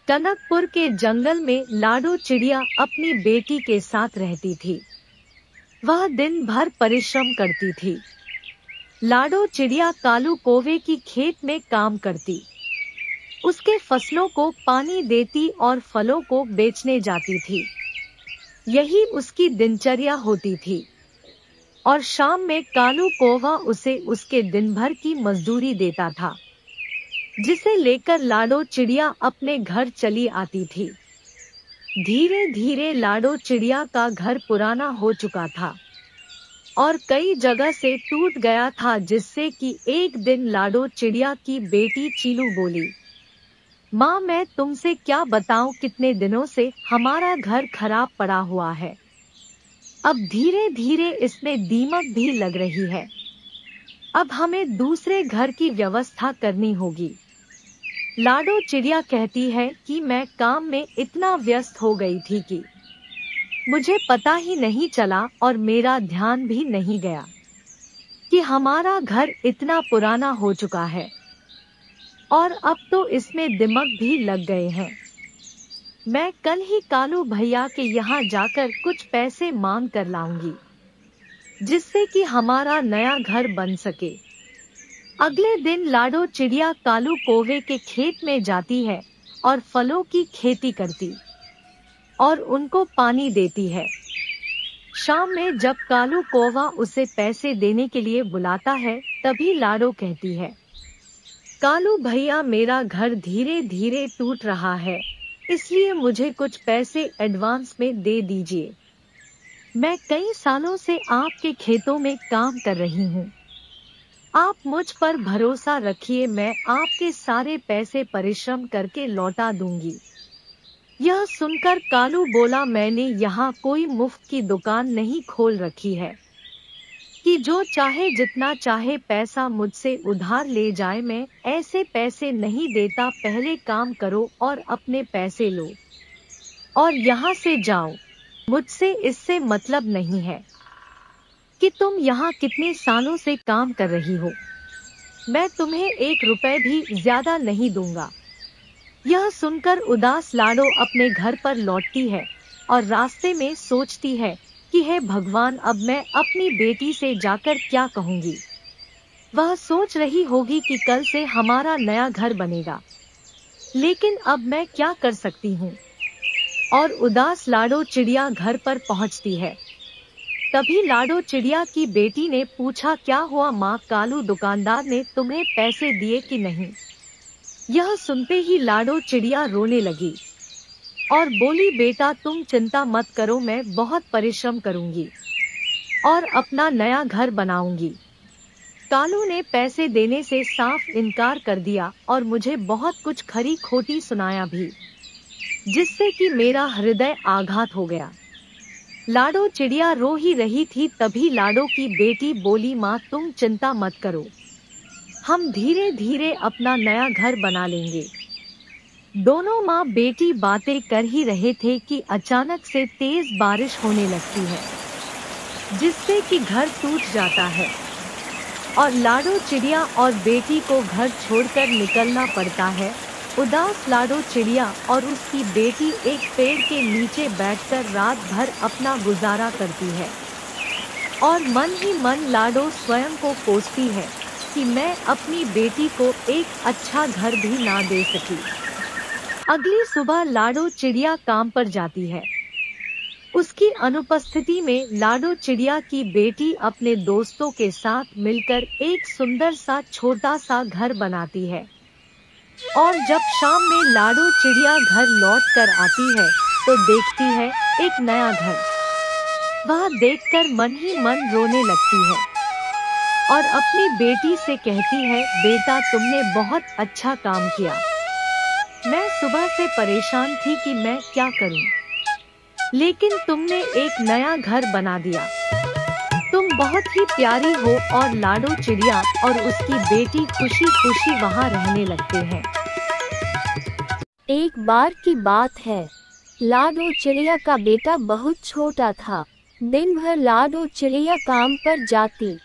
टनकपुर के जंगल में लाडो चिड़िया अपनी बेटी के साथ रहती थी। वह दिन भर परिश्रम करती थी। लाडो चिड़िया कालू कौवे की खेत में काम करती, उसके फसलों को पानी देती और फलों को बेचने जाती थी। यही उसकी दिनचर्या होती थी। और शाम में कालू कौवा उसे उसके दिन भर की मजदूरी देता था, जिसे लेकर लाडो चिड़िया अपने घर चली आती थी। धीरे धीरे लाडो चिड़िया का घर पुराना हो चुका था और कई जगह से टूट गया था, जिससे कि एक दिन लाडो चिड़िया की बेटी चीलू बोली, माँ मैं तुमसे क्या बताऊं, कितने दिनों से हमारा घर खराब पड़ा हुआ है। अब धीरे धीरे इसमें दीमक भी लग रही है। अब हमें दूसरे घर की व्यवस्था करनी होगी। लाडो चिड़िया कहती है कि मैं काम में इतना व्यस्त हो गई थी कि मुझे पता ही नहीं चला और मेरा ध्यान भी नहीं गया कि हमारा घर इतना पुराना हो चुका है और अब तो इसमें दीमक भी लग गए हैं। मैं कल ही कालू भैया के यहाँ जाकर कुछ पैसे मांग कर लाऊंगी, जिससे कि हमारा नया घर बन सके। अगले दिन लाडो चिड़िया कालू कौवे के खेत में जाती है और फलों की खेती करती और उनको पानी देती है। शाम में जब कालू कौवा उसे पैसे देने के लिए बुलाता है, तभी लाडो कहती है, कालू भैया मेरा घर धीरे धीरे टूट रहा है, इसलिए मुझे कुछ पैसे एडवांस में दे दीजिए। मैं कई सालों से आपके खेतों में काम कर रही हूँ। आप मुझ पर भरोसा रखिए, मैं आपके सारे पैसे परिश्रम करके लौटा दूंगी। यह सुनकर कालू बोला, मैंने यहाँ कोई मुफ्त की दुकान नहीं खोल रखी है कि जो चाहे जितना चाहे पैसा मुझसे उधार ले जाए। मैं ऐसे पैसे नहीं देता, पहले काम करो और अपने पैसे लो और यहाँ से जाओ। मुझसे इससे मतलब नहीं है कि तुम यहाँ कितने सालों से काम कर रही हो। मैं तुम्हें 1 रुपए भी ज्यादा नहीं दूंगा। यह सुनकर उदास लाडो अपने घर पर लौटती है और रास्ते में सोचती है कि हे भगवान, अब मैं अपनी बेटी से जाकर क्या कहूँगी। वह सोच रही होगी कि कल से हमारा नया घर बनेगा, लेकिन अब मैं क्या कर सकती हूँ। और उदास लाडो चिड़िया घर पर पहुँचती है। तभी लाडो चिड़िया की बेटी ने पूछा, क्या हुआ माँ, कालू दुकानदार ने तुम्हें पैसे दिए कि नहीं। यह सुनते ही लाडो चिड़िया रोने लगी और बोली, बेटा तुम चिंता मत करो, मैं बहुत परिश्रम करूंगी और अपना नया घर बनाऊंगी। कालू ने पैसे देने से साफ इनकार कर दिया और मुझे बहुत कुछ खरी खोटी सुनाया भी, जिससे कि मेरा हृदय आघात हो गया। लाडो चिड़िया रो ही रही थी, तभी लाडो की बेटी बोली, माँ तुम चिंता मत करो, हम धीरे धीरे अपना नया घर बना लेंगे। दोनों माँ बेटी बातें कर ही रहे थे कि अचानक से तेज बारिश होने लगती है, जिससे कि घर टूट जाता है और लाडो चिड़िया और बेटी को घर छोड़कर निकलना पड़ता है। उदास लाडो चिड़िया और उसकी बेटी एक पेड़ के नीचे बैठकर रात भर अपना गुजारा करती है और मन ही मन लाडो स्वयं को कोसती है कि मैं अपनी बेटी को एक अच्छा घर भी ना दे सकी। अगली सुबह लाडो चिड़िया काम पर जाती है। उसकी अनुपस्थिति में लाडो चिड़िया की बेटी अपने दोस्तों के साथ मिलकर एक सुंदर सा छोटा सा घर बनाती है। और जब शाम में लाडो चिड़िया घर लौट कर आती है तो देखती है एक नया घर। वह देखकर मन ही मन रोने लगती है और अपनी बेटी से कहती है, बेटा तुमने बहुत अच्छा काम किया। मैं सुबह से परेशान थी कि मैं क्या करूं, लेकिन तुमने एक नया घर बना दिया। तुम बहुत ही प्यारी हो। और लाडो चिड़िया और उसकी बेटी खुशी खुशी वहाँ रहने लगते हैं। एक बार की बात है, लाडो चिड़िया का बेटा बहुत छोटा था। दिन भर लाडो चिड़िया काम पर जाती,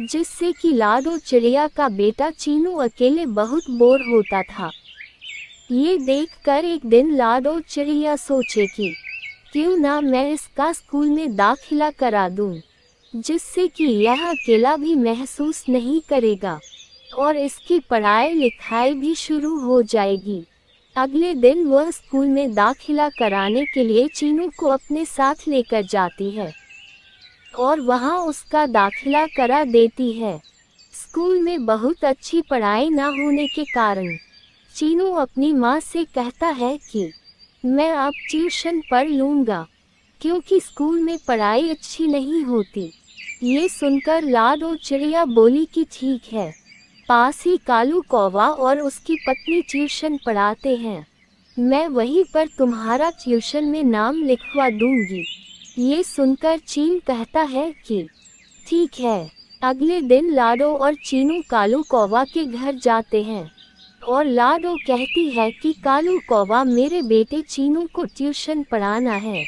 जिससे कि लाडो चिड़िया का बेटा चीनू अकेले बहुत बोर होता था। ये देखकर एक दिन लाडो चिड़िया सोचे कि क्यों ना मैं इसका स्कूल में दाखिला करा दूं, जिससे कि यह अकेला भी महसूस नहीं करेगा और इसकी पढ़ाई लिखाई भी शुरू हो जाएगी। अगले दिन वह स्कूल में दाखिला कराने के लिए चीनू को अपने साथ लेकर जाती है और वहां उसका दाखिला करा देती है। स्कूल में बहुत अच्छी पढ़ाई न होने के कारण चीनू अपनी माँ से कहता है कि मैं अब ट्यूशन पढ़ लूँगा क्योंकि स्कूल में पढ़ाई अच्छी नहीं होती। ये सुनकर लाडो चिड़िया बोली कि ठीक है, पास ही कालू कौवा और उसकी पत्नी ट्यूशन पढ़ाते हैं, मैं वहीं पर तुम्हारा ट्यूशन में नाम लिखवा दूंगी। ये सुनकर चीन कहता है कि ठीक है। अगले दिन लाडो और चीनू कालू कौवा के घर जाते हैं और लाडो कहती है कि कालू कौवा मेरे बेटे चीनू को ट्यूशन पढ़ाना है।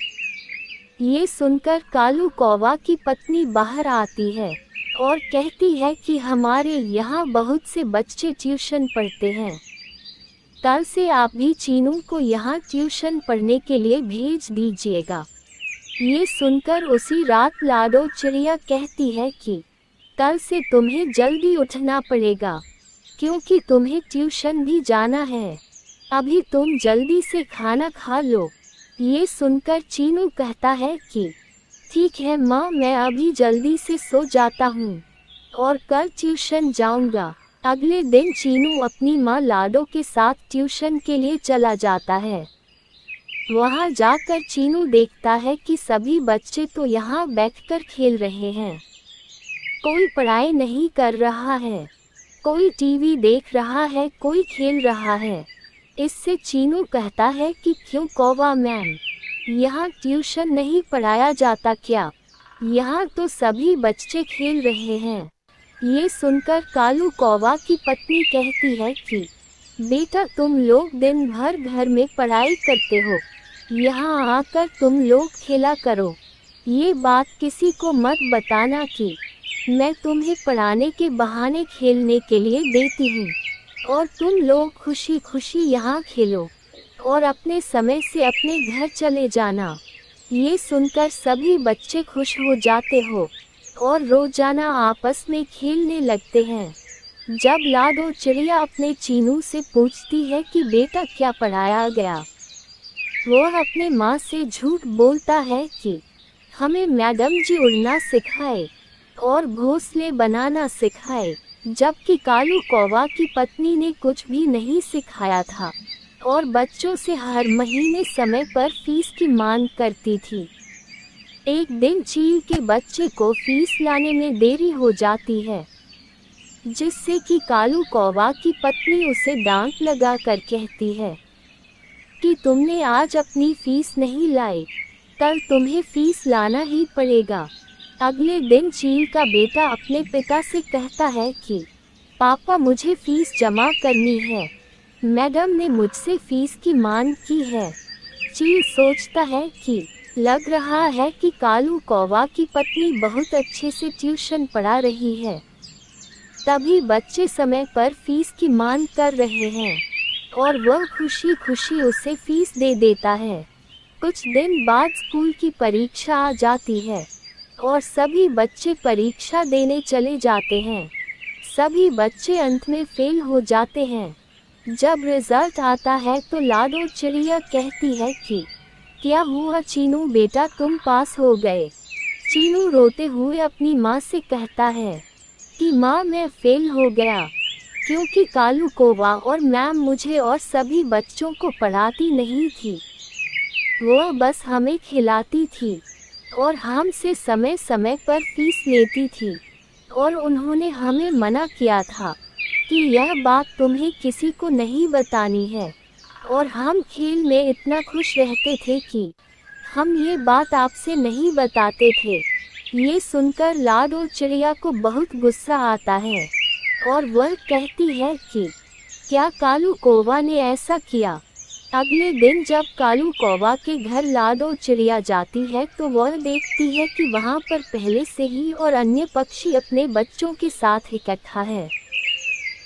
ये सुनकर कालू कौवा की पत्नी बाहर आती है और कहती है कि हमारे यहाँ बहुत से बच्चे ट्यूशन पढ़ते हैं, कल से आप भी चीनू को यहाँ ट्यूशन पढ़ने के लिए भेज दीजिएगा। ये सुनकर उसी रात लाडो चिड़िया कहती है कि कल से तुम्हें जल्दी उठना पड़ेगा क्योंकि तुम्हें ट्यूशन भी जाना है, अभी तुम जल्दी से खाना खा लो। ये सुनकर चीनू कहता है कि ठीक है माँ, मैं अभी जल्दी से सो जाता हूँ और कल ट्यूशन जाऊँगा। अगले दिन चीनू अपनी माँ लाडो के साथ ट्यूशन के लिए चला जाता है। वहाँ जाकर चीनू देखता है कि सभी बच्चे तो यहाँ बैठकर खेल रहे हैं, कोई पढ़ाई नहीं कर रहा है, कोई टीवी देख रहा है, कोई खेल रहा है। इससे चीनू कहता है कि क्यों कौवा मैम, यहाँ ट्यूशन नहीं पढ़ाया जाता क्या? यहाँ तो सभी बच्चे खेल रहे हैं। ये सुनकर कालू कौवा की पत्नी कहती है कि बेटा तुम लोग दिन भर घर में पढ़ाई करते हो, यहाँ आकर तुम लोग खेला करो। ये बात किसी को मत बताना कि मैं तुम्हें पढ़ाने के बहाने खेलने के लिए देती हूँ और तुम लोग खुशी खुशी यहाँ खेलो और अपने समय से अपने घर चले जाना। ये सुनकर सभी बच्चे खुश हो जाते हो और रोजाना आपस में खेलने लगते हैं। जब लाडो चिड़िया अपने चीनू से पूछती है कि बेटा क्या पढ़ाया गया, वह अपने माँ से झूठ बोलता है कि हमें मैडम जी उड़ना सिखाए और घोंसले बनाना सिखाए, जबकि कालू कौवा की पत्नी ने कुछ भी नहीं सिखाया था और बच्चों से हर महीने समय पर फीस की मांग करती थी। एक दिन चील के बच्चे को फीस लाने में देरी हो जाती है, जिससे कि कालू कौवा की पत्नी उसे डांट लगा कर कहती है कि तुमने आज अपनी फीस नहीं लाई, कल तुम्हें फीस लाना ही पड़ेगा। अगले दिन चील का बेटा अपने पिता से कहता है कि पापा मुझे फीस जमा करनी है, मैडम ने मुझसे फीस की मांग की है। चील सोचता है कि लग रहा है कि कालू कौवा की पत्नी बहुत अच्छे से ट्यूशन पढ़ा रही है, तभी बच्चे समय पर फीस की मांग कर रहे हैं और वह खुशी खुशी उसे फीस दे देता है। कुछ दिन बाद स्कूल की परीक्षा आ जाती है और सभी बच्चे परीक्षा देने चले जाते हैं। सभी बच्चे अंत में फेल हो जाते हैं। जब रिजल्ट आता है तो लाडो चिड़िया कहती है कि क्या हुआ चीनू बेटा, तुम पास हो गए। चीनू रोते हुए अपनी माँ से कहता है कि माँ मैं फेल हो गया क्योंकि कालू कौवा और मैम मुझे और सभी बच्चों को पढ़ाती नहीं थी, वह बस हमें खिलाती थी और हमसे समय समय पर फीस लेती थी और उन्होंने हमें मना किया था कि यह बात तुम्हें किसी को नहीं बतानी है और हम खेल में इतना खुश रहते थे कि हम ये बात आपसे नहीं बताते थे। ये सुनकर लाडो चिड़िया को बहुत गुस्सा आता है और वह कहती है कि क्या कालू कौवा ने ऐसा किया। अगले दिन जब कालू कौवा के घर लाडो चिड़िया जाती है तो वह देखती है कि वहाँ पर पहले से ही और अन्य पक्षी अपने बच्चों के साथ इकट्ठा है।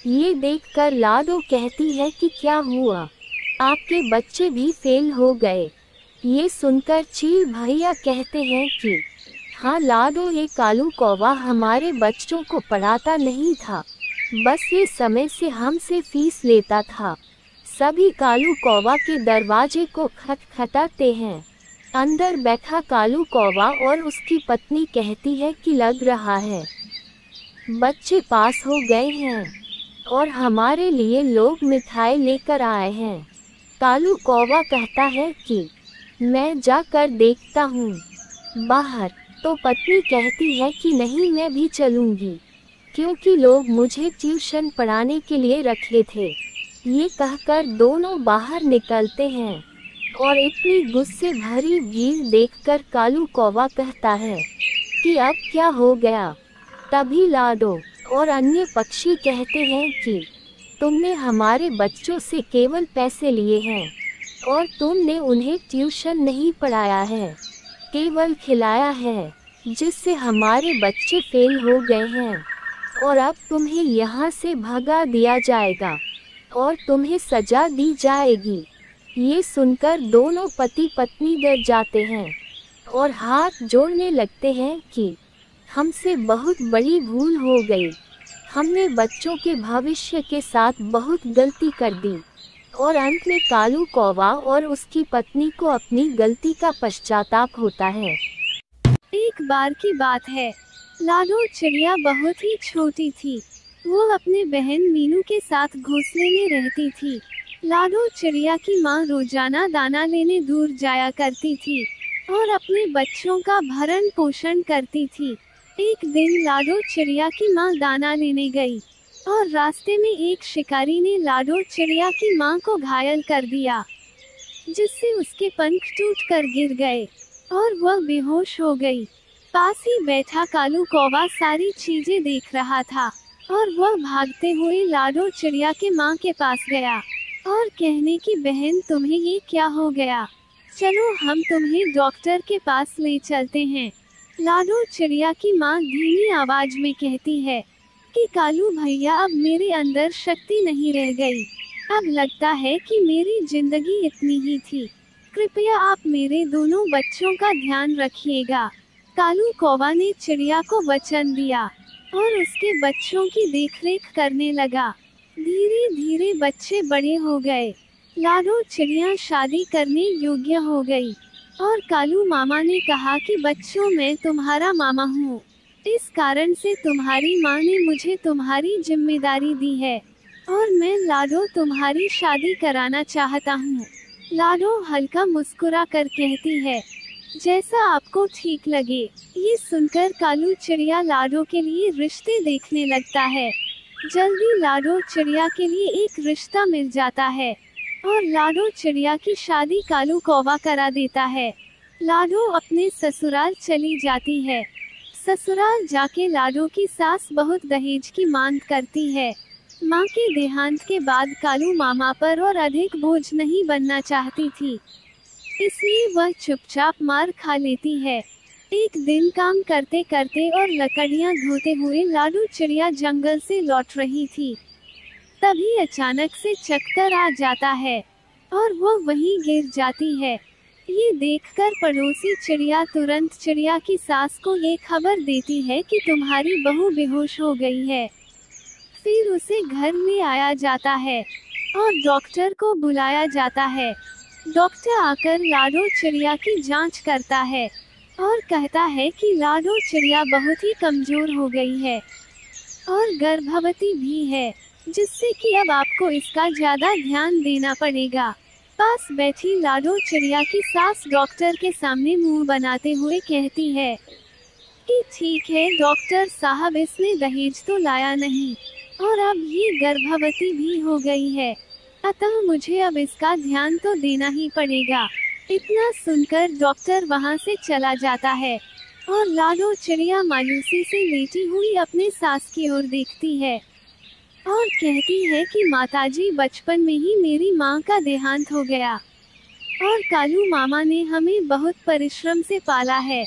ये देखकर लाडो कहती है कि क्या हुआ, आपके बच्चे भी फेल हो गए। ये सुनकर चील भैया कहते हैं कि हाँ लाडो, ये कालू कौवा हमारे बच्चों को पढ़ाता नहीं था, बस ये समय से हमसे फीस लेता था। सभी कालू कौवा के दरवाजे को खटखटाते हैं। अंदर बैठा कालू कौवा और उसकी पत्नी कहती है कि लग रहा है बच्चे पास हो गए हैं और हमारे लिए लोग मिठाई लेकर आए हैं। कालू कौवा कहता है कि मैं जाकर देखता हूँ बाहर। तो पत्नी कहती है कि नहीं, मैं भी चलूँगी, क्योंकि लोग मुझे ट्यूशन पढ़ाने के लिए रखे थे। ये कहकर दोनों बाहर निकलते हैं और इतनी गुस्से भरी भीड़ देखकर कालू कौवा कहता है कि अब क्या हो गया। तभी लाडो और अन्य पक्षी कहते हैं कि तुमने हमारे बच्चों से केवल पैसे लिए हैं और तुमने उन्हें ट्यूशन नहीं पढ़ाया है, केवल खिलाया है, जिससे हमारे बच्चे फेल हो गए हैं और अब तुम्हें यहाँ से भगा दिया जाएगा और तुम्हें सजा दी जाएगी। ये सुनकर दोनों पति पत्नी डर जाते हैं और हाथ जोड़ने लगते हैं कि हमसे बहुत बड़ी भूल हो गई, हमने बच्चों के भविष्य के साथ बहुत गलती कर दी। और अंत में कालू कौवा और उसकी पत्नी को अपनी गलती का पश्चाताप होता है। एक बार की बात है, लाडो चिड़िया बहुत ही छोटी थी। वो अपने बहन मीनू के साथ घोंसले में रहती थी। लाडो चिड़िया की माँ रोजाना दाना लेने दूर जाया करती थी और अपने बच्चों का भरण पोषण करती थी। एक दिन लाडो चिड़िया की माँ दाना लेने गई और रास्ते में एक शिकारी ने लाडो चिड़िया की माँ को घायल कर दिया, जिससे उसके पंख टूटकर गिर गए और वह बेहोश हो गई। पास ही बैठा कालू कौवा सारी चीजें देख रहा था और वह भागते हुए लाडो चिड़िया के माँ के पास गया और कहने की बहन, तुम्हें ये क्या हो गया, चलो हम तुम्हें डॉक्टर के पास ले चलते हैं। लाडो चिड़िया की माँ धीमी आवाज में कहती है कि कालू भैया, अब मेरे अंदर शक्ति नहीं रह गई, अब लगता है कि मेरी जिंदगी इतनी ही थी, कृपया आप मेरे दोनों बच्चों का ध्यान रखिएगा। कालू कौवा ने चिड़िया को वचन दिया और उसके बच्चों की देखरेख करने लगा। धीरे धीरे बच्चे बड़े हो गए। लाडो चिड़िया शादी करने योग्य हो गई और कालू मामा ने कहा कि बच्चों, मैं तुम्हारा मामा हूँ, इस कारण से तुम्हारी माँ ने मुझे तुम्हारी जिम्मेदारी दी है और मैं लाडो तुम्हारी शादी कराना चाहता हूँ। लाडो हल्का मुस्कुरा कर कहती है, जैसा आपको ठीक लगे। ये सुनकर कालू चिड़िया लाडो के लिए रिश्ते देखने लगता है। जल्दी लाडो चिड़िया के लिए एक रिश्ता मिल जाता है और लाडो चिड़िया की शादी कालू कौवा करा देता है। लाडो अपने ससुराल चली जाती है। ससुराल जाके लाडो की सास बहुत दहेज की मांग करती है। माँ के देहांत के बाद कालू मामा पर और अधिक बोझ नहीं बनना चाहती थी, इसलिए वह चुपचाप मार खा लेती है। एक दिन काम करते करते और लकड़ियाँ धोते हुए लाडो चिड़िया जंगल से लौट रही थी। तभी अचानक से चक्कर आ जाता है और वह वहीं गिर जाती है। ये देखकर पड़ोसी चिड़िया तुरंत चिड़िया की सास को ये खबर देती है कि तुम्हारी बहू बेहोश हो गई है। फिर उसे घर ले आया जाता है और डॉक्टर को बुलाया जाता है। डॉक्टर आकर लाडो चिड़िया की जांच करता है और कहता है कि लाडो चिड़िया बहुत ही कमजोर हो गई है और गर्भवती भी है, जिससे कि अब आपको इसका ज्यादा ध्यान देना पड़ेगा। पास बैठी लाडो चिड़िया की सास डॉक्टर के सामने मुंह बनाते हुए कहती है कि ठीक है डॉक्टर साहब, इसने दहेज तो लाया नहीं और अब ये गर्भवती भी हो गई है, अतः मुझे अब इसका ध्यान तो देना ही पड़ेगा। इतना सुनकर डॉक्टर वहां से चला जाता है और लाडो चिड़िया मायूसी से लेटी हुई अपने सास की ओर देखती है और कहती है कि माताजी, बचपन में ही मेरी माँ का देहांत हो गया और कालू मामा ने हमें बहुत परिश्रम से पाला है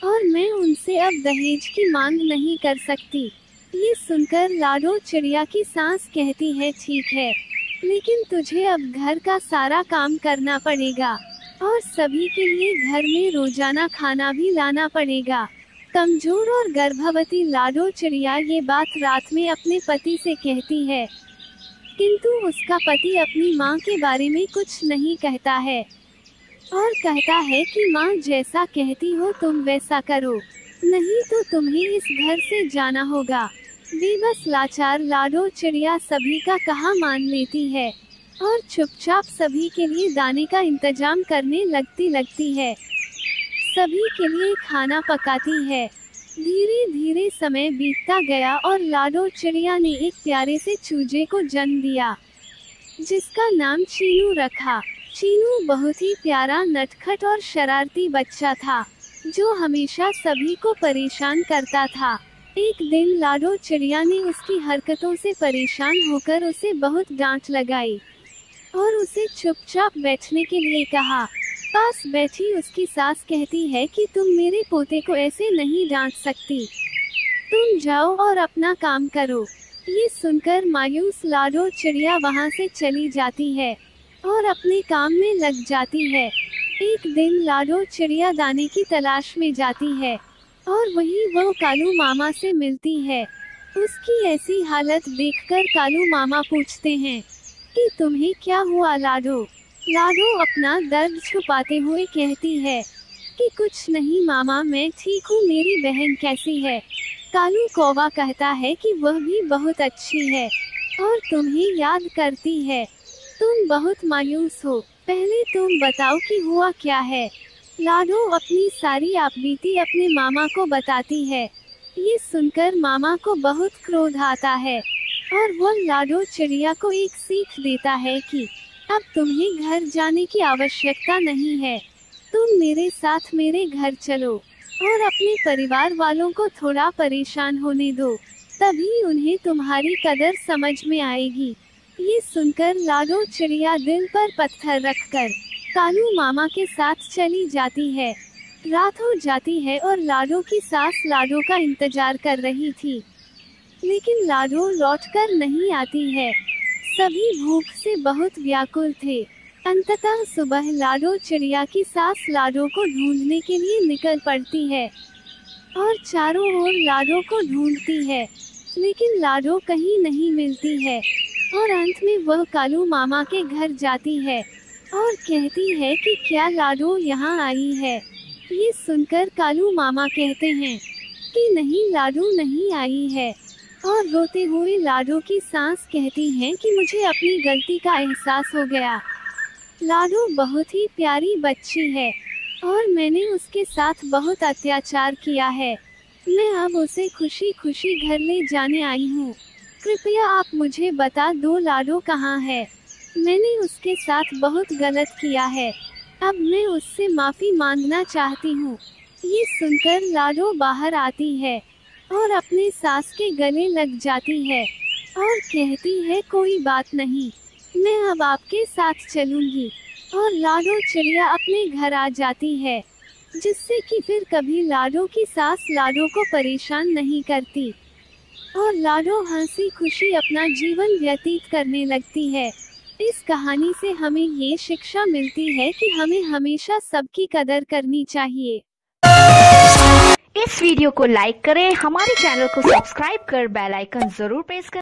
और मैं उनसे अब दहेज की मांग नहीं कर सकती। ये सुनकर लाडो चिड़िया की सास कहती है ठीक है, लेकिन तुझे अब घर का सारा काम करना पड़ेगा और सभी के लिए घर में रोजाना खाना भी लाना पड़ेगा। कमजोर और गर्भवती लाडो चिड़िया ये बात रात में अपने पति से कहती है, किंतु उसका पति अपनी माँ के बारे में कुछ नहीं कहता है और कहता है कि माँ जैसा कहती हो तुम वैसा करो, नहीं तो तुम्हें इस घर से जाना होगा। बेबस लाचार लाडो चिड़िया सभी का कहा मान लेती है और चुपचाप सभी के लिए दाने का इंतजाम करने लगती है। सभी के लिए खाना पकाती है। धीरे धीरे समय बीतता गया और लाडो चिड़िया ने एक प्यारे से चूजे को जन्म दिया, जिसका नाम चीनू रखा। चीनू बहुत ही प्यारा, नटखट और शरारती बच्चा था, जो हमेशा सभी को परेशान करता था। एक दिन लाडो चिड़िया ने उसकी हरकतों से परेशान होकर उसे बहुत डांट लगाई और उसे चुपचाप बैठने के लिए कहा। पास बैठी उसकी सास कहती है कि तुम मेरे पोते को ऐसे नहीं डांट सकती, तुम जाओ और अपना काम करो। ये सुनकर मायूस लाडो चिड़िया वहाँ से चली जाती है और अपने काम में लग जाती है। एक दिन लाडो चिड़िया दाने की तलाश में जाती है और वहीं वो कालू मामा से मिलती है। उसकी ऐसी हालत देखकर कालू मामा पूछते हैं कि तुम्हें क्या हुआ लाडो? लाडो अपना दर्द छुपाते हुए कहती है कि कुछ नहीं मामा, मैं ठीक हूँ, मेरी बहन कैसी है? कालू कौवा कहता है कि वह भी बहुत अच्छी है और तुम्हें याद करती है। तुम बहुत मायूस हो, पहले तुम बताओ कि हुआ क्या है। लाडो अपनी सारी आपबीती अपने मामा को बताती है। ये सुनकर मामा को बहुत क्रोध आता है और वो लाडो चिड़िया को एक सीख देता है कि अब तुम्हें घर जाने की आवश्यकता नहीं है, तुम मेरे साथ मेरे घर चलो और अपने परिवार वालों को थोड़ा परेशान होने दो, तभी उन्हें तुम्हारी कदर समझ में आएगी। ये सुनकर लाडो चिड़िया दिल पर पत्थर रखकर कालू मामा के साथ चली जाती है। रात हो जाती है और लाडो की सास लाडो का इंतजार कर रही थी, लेकिन लाडो लौटकर नहीं आती है। सभी भूख से बहुत व्याकुल थे। अंततः सुबह लाडो चिड़िया की सास लाडो को ढूंढने के लिए निकल पड़ती है और चारों ओर लाडो को ढूंढती है, लेकिन लाडो कहीं नहीं मिलती है और अंत में वह कालू मामा के घर जाती है और कहती है कि क्या लाडो यहाँ आई है। ये सुनकर कालू मामा कहते हैं कि नहीं, लाडो नहीं आई है और रोते हुए लाडो की सास कहती हैं कि मुझे अपनी गलती का एहसास हो गया। लाडो बहुत ही प्यारी बच्ची है और मैंने उसके साथ बहुत अत्याचार किया है। मैं अब उसे खुशी खुशी घर ले जाने आई हूँ। कृपया आप मुझे बता दो लाडो कहाँ है। मैंने उसके साथ बहुत गलत किया है, अब मैं उससे माफ़ी मांगना चाहती हूँ। ये सुनकर लाडो बाहर आती है और अपने सास के गले लग जाती है और कहती है कोई बात नहीं, मैं अब आपके साथ चलूंगी। और लाडो चिड़िया अपने घर आ जाती है, जिससे कि फिर कभी लाडो की सास लाडो को परेशान नहीं करती और लाडो हंसी खुशी अपना जीवन व्यतीत करने लगती है। इस कहानी से हमें ये शिक्षा मिलती है कि हमें हमेशा सबकी कदर करनी चाहिए। इस वीडियो को लाइक करें, हमारे चैनल को सब्सक्राइब कर बेल आइकन जरूर प्रेस करें।